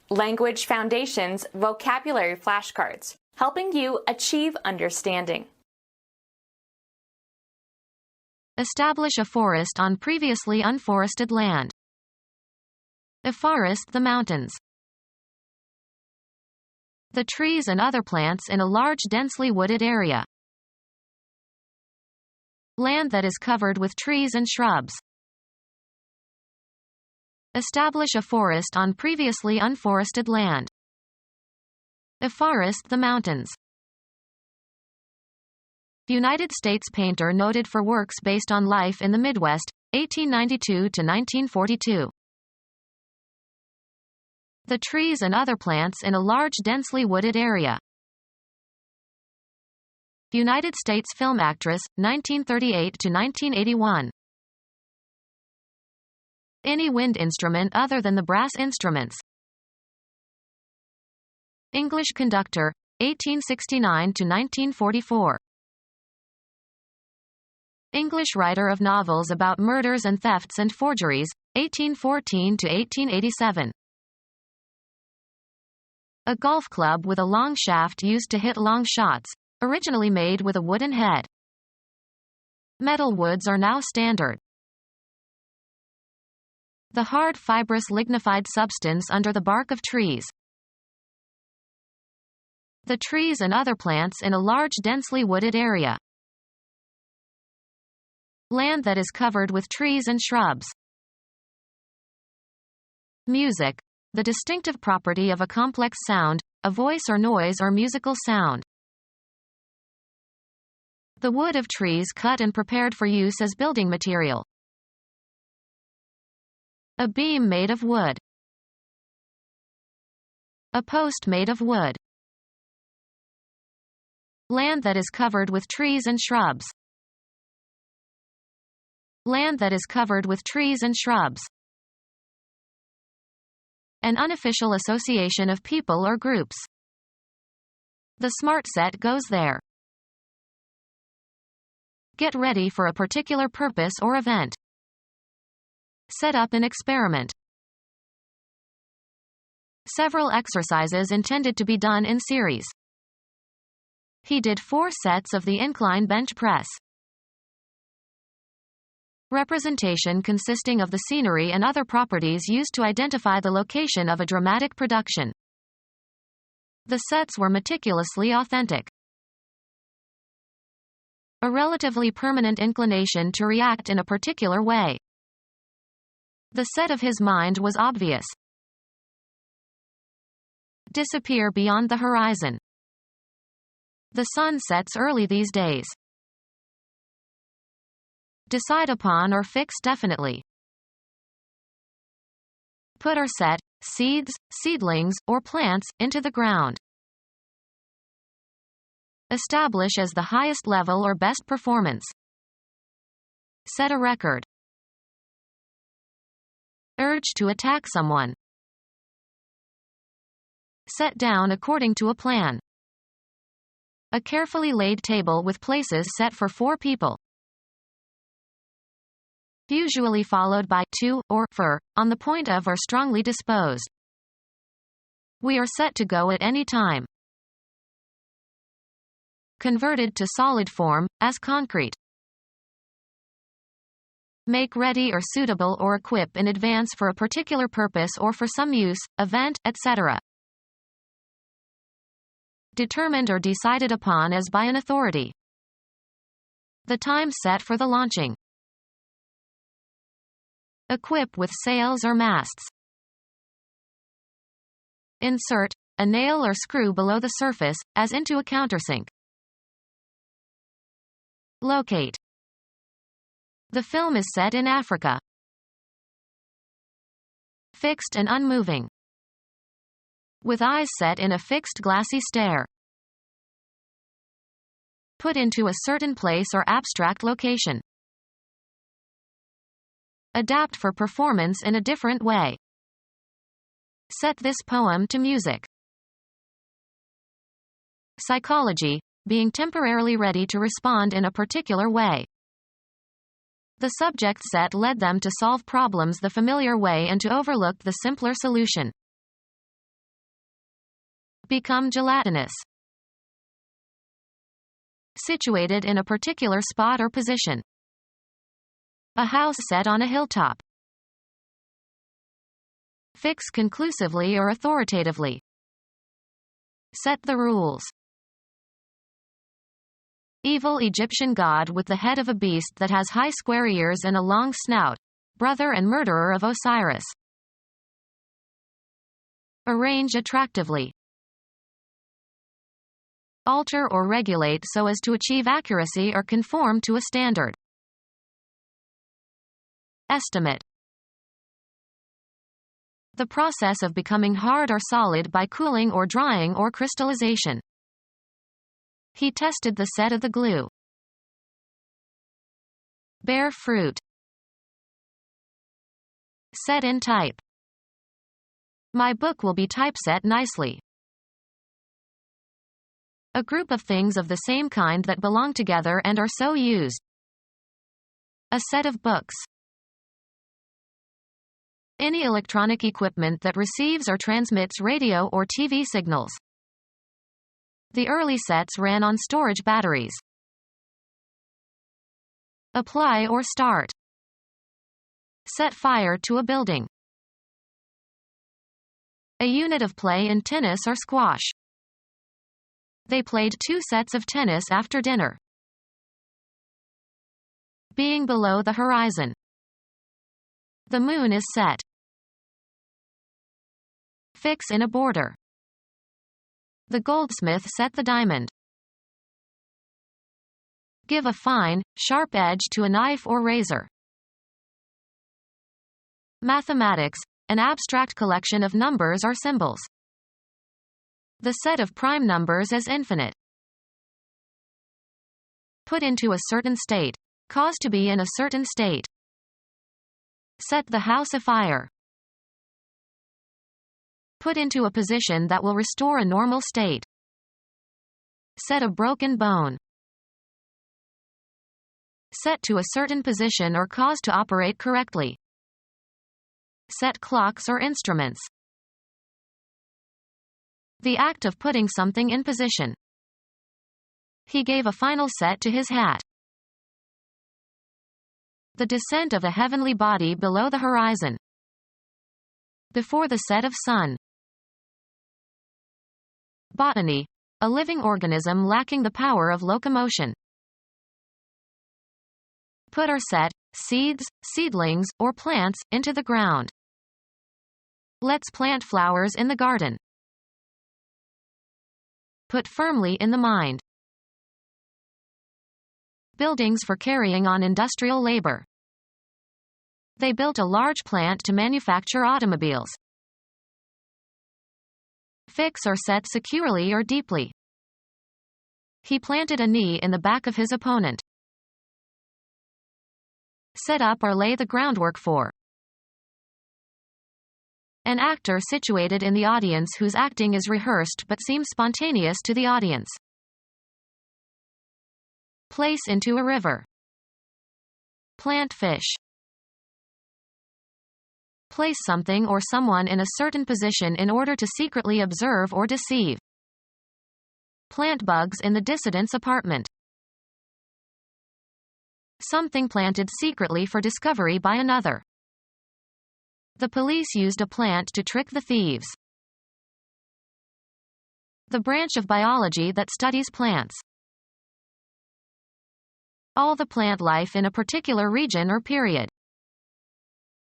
Language Foundations Vocabulary Flashcards, helping you achieve understanding. Establish a forest on previously unforested land. Afforest the mountains. The trees and other plants in a large densely wooded area. Land that is covered with trees and shrubs. Establish a forest on previously unforested land. Afforest the mountains. United States painter noted for works based on life in the Midwest, 1892 to 1942. The trees and other plants in a large densely wooded area. United States film actress, 1938 to 1981. Any wind instrument other than the brass instruments. English conductor, 1869 to 1944. English writer of novels about murders and thefts and forgeries, 1814 to 1887. A golf club with a long shaft used to hit long shots, originally made with a wooden head. Metal woods are now standard. The hard fibrous lignified substance under the bark of trees. The trees and other plants in a large densely wooded area. Land that is covered with trees and shrubs. Music. The distinctive property of a complex sound, a voice or noise or musical sound. The wood of trees cut and prepared for use as building material. A beam made of wood. A post made of wood. Land that is covered with trees and shrubs. Land that is covered with trees and shrubs. An unofficial association of people or groups. The smart set goes there. Get ready for a particular purpose or event. Set up an experiment. Several exercises intended to be done in series. He did 4 sets of the incline bench press. Representation consisting of the scenery and other properties used to identify the location of a dramatic production. The sets were meticulously authentic. A relatively permanent inclination to react in a particular way. The set of his mind was obvious. Disappear beyond the horizon. The sun sets early these days. Decide upon or fix definitely. Put or set, seeds, seedlings, or plants, into the ground. Establish as the highest level or best performance. Set a record. Urge to attack someone. Set down according to a plan. A carefully laid table with places set for 4 people. Usually followed by to, or for, on the point of or strongly disposed. We are set to go at any time. Converted to solid form, as concrete. Make ready or suitable or equip in advance for a particular purpose or for some use, event, etc. Determined or decided upon as by an authority. The time set for the launching. Equip with sails or masts. Insert a nail or screw below the surface, as into a countersink. Locate. The film is set in Africa. Fixed and unmoving. With eyes set in a fixed glassy stare. Put into a certain place or abstract location. Adapt for performance in a different way. Set this poem to music. Psychology, being temporarily ready to respond in a particular way. The subject set led them to solve problems the familiar way and to overlook the simpler solution. Become gelatinous. Situated in a particular spot or position. A house set on a hilltop. Fix conclusively or authoritatively. Set the rules. Evil Egyptian god with the head of a beast that has high square ears and a long snout, brother and murderer of Osiris. Arrange attractively. Alter or regulate so as to achieve accuracy or conform to a standard. Estimate. The process of becoming hard or solid by cooling or drying or crystallization. He tested the set of the glue. Bear fruit. Set in type. My book will be typeset nicely. A group of things of the same kind that belong together and are so used. A set of books. Any electronic equipment that receives or transmits radio or TV signals. The early sets ran on storage batteries. Apply or start. Set fire to a building. A unit of play in tennis or squash. They played 2 sets of tennis after dinner. Being below the horizon. The moon is set. Fix in a border. The goldsmith set the diamond. Give a fine, sharp edge to a knife or razor. Mathematics, an abstract collection of numbers or symbols. The set of prime numbers is infinite. Put into a certain state. Cause to be in a certain state. Set the house afire. Put into a position that will restore a normal state. Set a broken bone. Set to a certain position or cause to operate correctly. Set clocks or instruments. The act of putting something in position. He gave a final set to his hat. The descent of a heavenly body below the horizon. Before the set of sun. Botany, a living organism lacking the power of locomotion. Put or set, seeds, seedlings, or plants, into the ground. Let's plant flowers in the garden. Put firmly in the mind. Buildings for carrying on industrial labor. They built a large plant to manufacture automobiles. Fix or set securely or deeply. He planted a knee in the back of his opponent. Set up or lay the groundwork for. An actor situated in the audience whose acting is rehearsed but seems spontaneous to the audience. Place into a river. Plant fish. Place something or someone in a certain position in order to secretly observe or deceive. Plant bugs in the dissident's apartment. Something planted secretly for discovery by another. The police used a plant to trick the thieves. The branch of biology that studies plants. All the plant life in a particular region or period.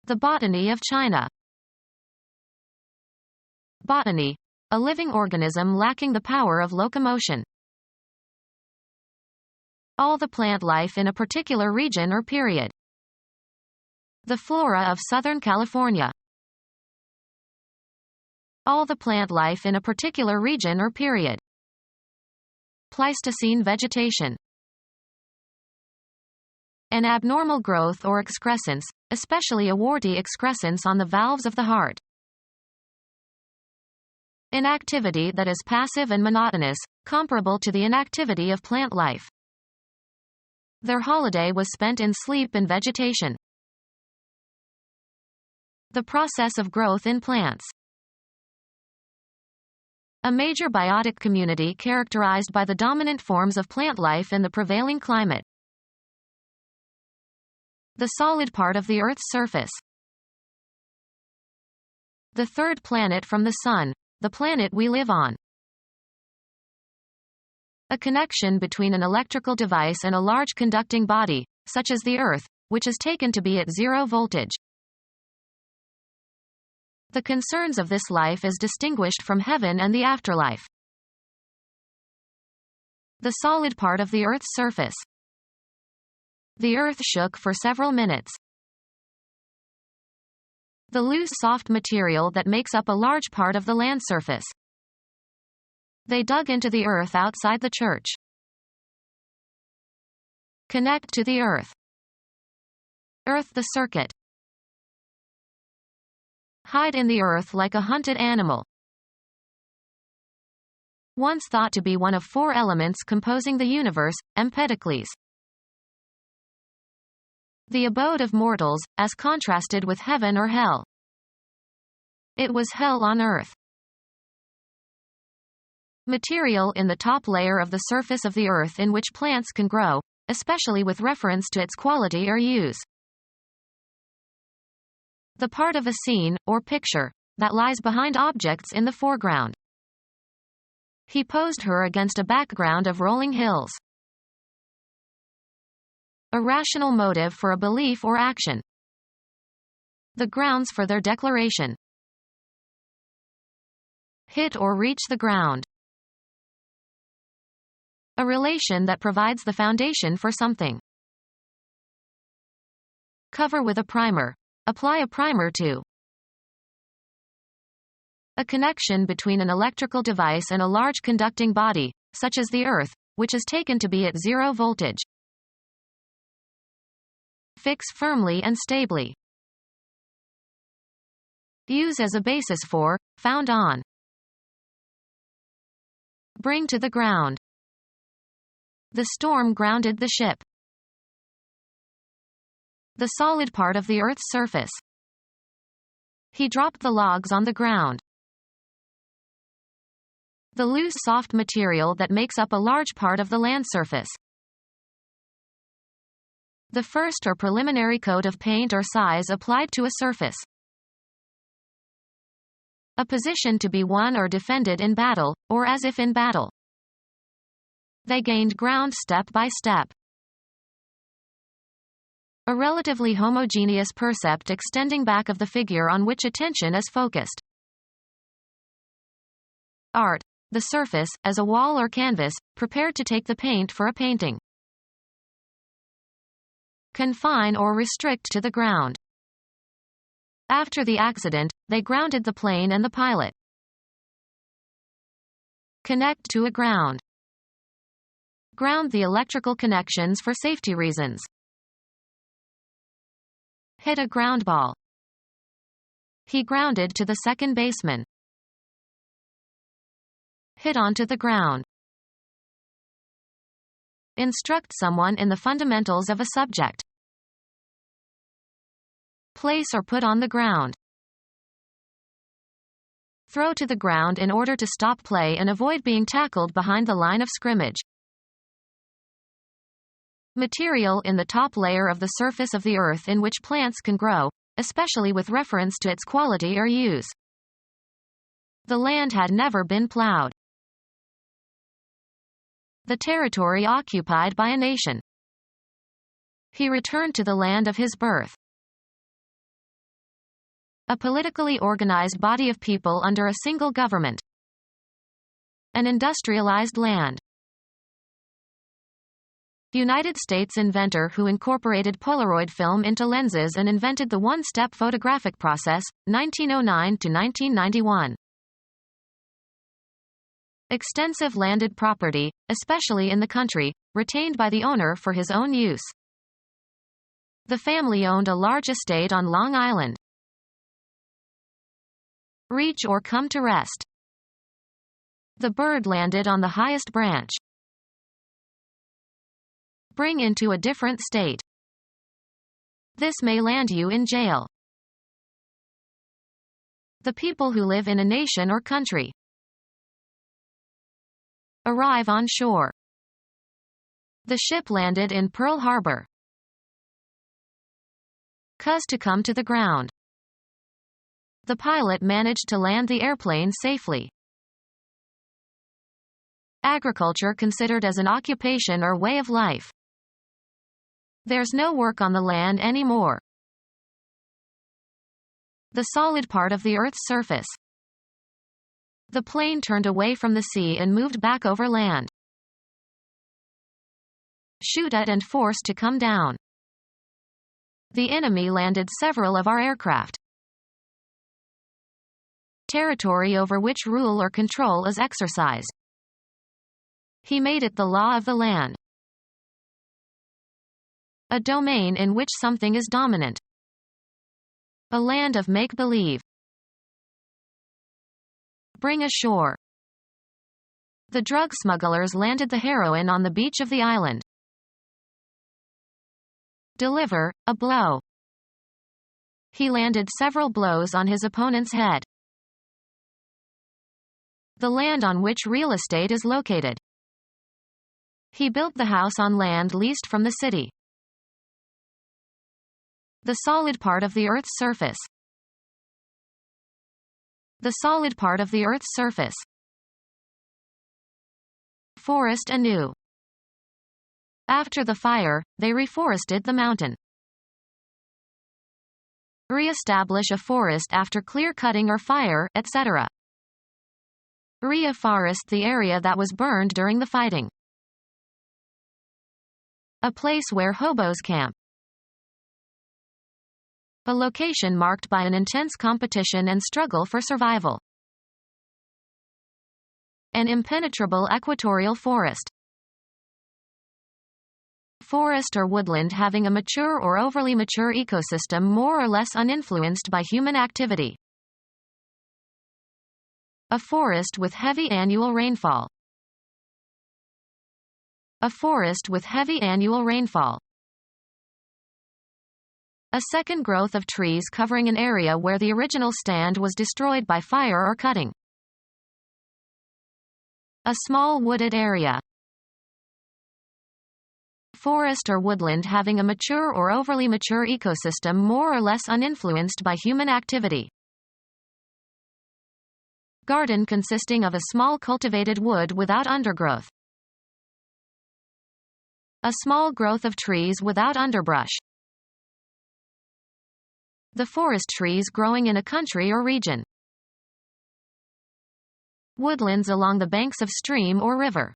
The botany of China. Botany, a living organism lacking the power of locomotion. All the plant life in a particular region or period. The flora of Southern California. All the plant life in a particular region or period. Pleistocene vegetation. An abnormal growth or excrescence, especially a warty excrescence on the valves of the heart. Inactivity that is passive and monotonous, comparable to the inactivity of plant life. Their holiday was spent in sleep and vegetation. The process of growth in plants. A major biotic community characterized by the dominant forms of plant life in the prevailing climate. The solid part of the Earth's surface. The third planet from the Sun, the planet we live on. A connection between an electrical device and a large conducting body, such as the Earth, which is taken to be at zero voltage. The concerns of this life is distinguished from heaven and the afterlife. The solid part of the Earth's surface. The Earth shook for several minutes. The loose soft material that makes up a large part of the land surface. They dug into the Earth outside the church. Connect to the Earth. Earth the circuit. Hide in the Earth like a hunted animal. Once thought to be one of four elements composing the universe, Empedocles. The abode of mortals, as contrasted with heaven or hell. It was hell on Earth. Material in the top layer of the surface of the Earth in which plants can grow, especially with reference to its quality or use. The part of a scene, or picture, that lies behind objects in the foreground. He posed her against a background of rolling hills. A rational motive for a belief or action. The grounds for their declaration. Hit or reach the ground. A relation that provides the foundation for something. Cover with a primer. Apply a primer to. A connection between an electrical device and a large conducting body, such as the Earth, which is taken to be at zero voltage. Fix firmly and stably. Use as a basis for, found on. Bring to the ground. The storm grounded the ship. The solid part of the Earth's surface. He dropped the logs on the ground. The loose soft material that makes up a large part of the land surface. The first or preliminary coat of paint or size applied to a surface. A position to be won or defended in battle, or as if in battle. They gained ground step by step. A relatively homogeneous percept extending back of the figure on which attention is focused. Art. The surface, as a wall or canvas, prepared to take the paint for a painting. Confine or restrict to the ground. After the accident, they grounded the plane and the pilot. Connect to a ground. Ground the electrical connections for safety reasons. Hit a ground ball. He grounded to the second baseman. Hit onto the ground. Instruct someone in the fundamentals of a subject. Place or put on the ground. Throw to the ground in order to stop play and avoid being tackled behind the line of scrimmage. Material in the top layer of the surface of the Earth in which plants can grow, especially with reference to its quality or use. The land had never been plowed. The territory occupied by a nation. He returned to the land of his birth. A politically organized body of people under a single government. An industrialized land. United States inventor who incorporated Polaroid film into lenses and invented the one-step photographic process, 1909 to 1991. Extensive landed property, especially in the country, retained by the owner for his own use. The family owned a large estate on Long Island. Reach or come to rest. The bird landed on the highest branch. Bring into a different state. This may land you in jail. The people who live in a nation or country. Arrive on shore. The ship landed in Pearl Harbor. Cause to come to the ground. The pilot managed to land the airplane safely. Agriculture considered as an occupation or way of life. There's no work on the land anymore. The solid part of the Earth's surface. The plane turned away from the sea and moved back over land. Shoot at and forced to come down. The enemy landed several of our aircraft. Territory over which rule or control is exercised. He made it the law of the land. A domain in which something is dominant. A land of make-believe. Bring ashore. The drug smugglers landed the heroin on the beach of the island. Deliver, a blow. He landed several blows on his opponent's head. The land on which real estate is located. He built the house on land leased from the city. The solid part of the Earth's surface. The solid part of the Earth's surface. Forest anew. After the fire, they reforested the mountain. Re-establish a forest after clear-cutting or fire, etc. Reforest the area that was burned during the fighting. A place where hobos camp. A location marked by an intense competition and struggle for survival. An impenetrable equatorial forest. Forest or woodland having a mature or overly mature ecosystem more or less uninfluenced by human activity. A forest with heavy annual rainfall. A forest with heavy annual rainfall. A second growth of trees covering an area where the original stand was destroyed by fire or cutting. A small wooded area. Forest or woodland having a mature or overly mature ecosystem more or less uninfluenced by human activity. Garden consisting of a small cultivated wood without undergrowth. A small growth of trees without underbrush. The forest trees growing in a country or region. Woodlands along the banks of stream or river.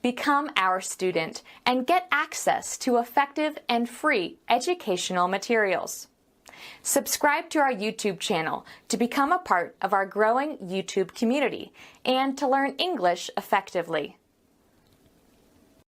Become our student and get access to effective and free educational materials. Subscribe to our YouTube channel to become a part of our growing YouTube community and to learn English effectively.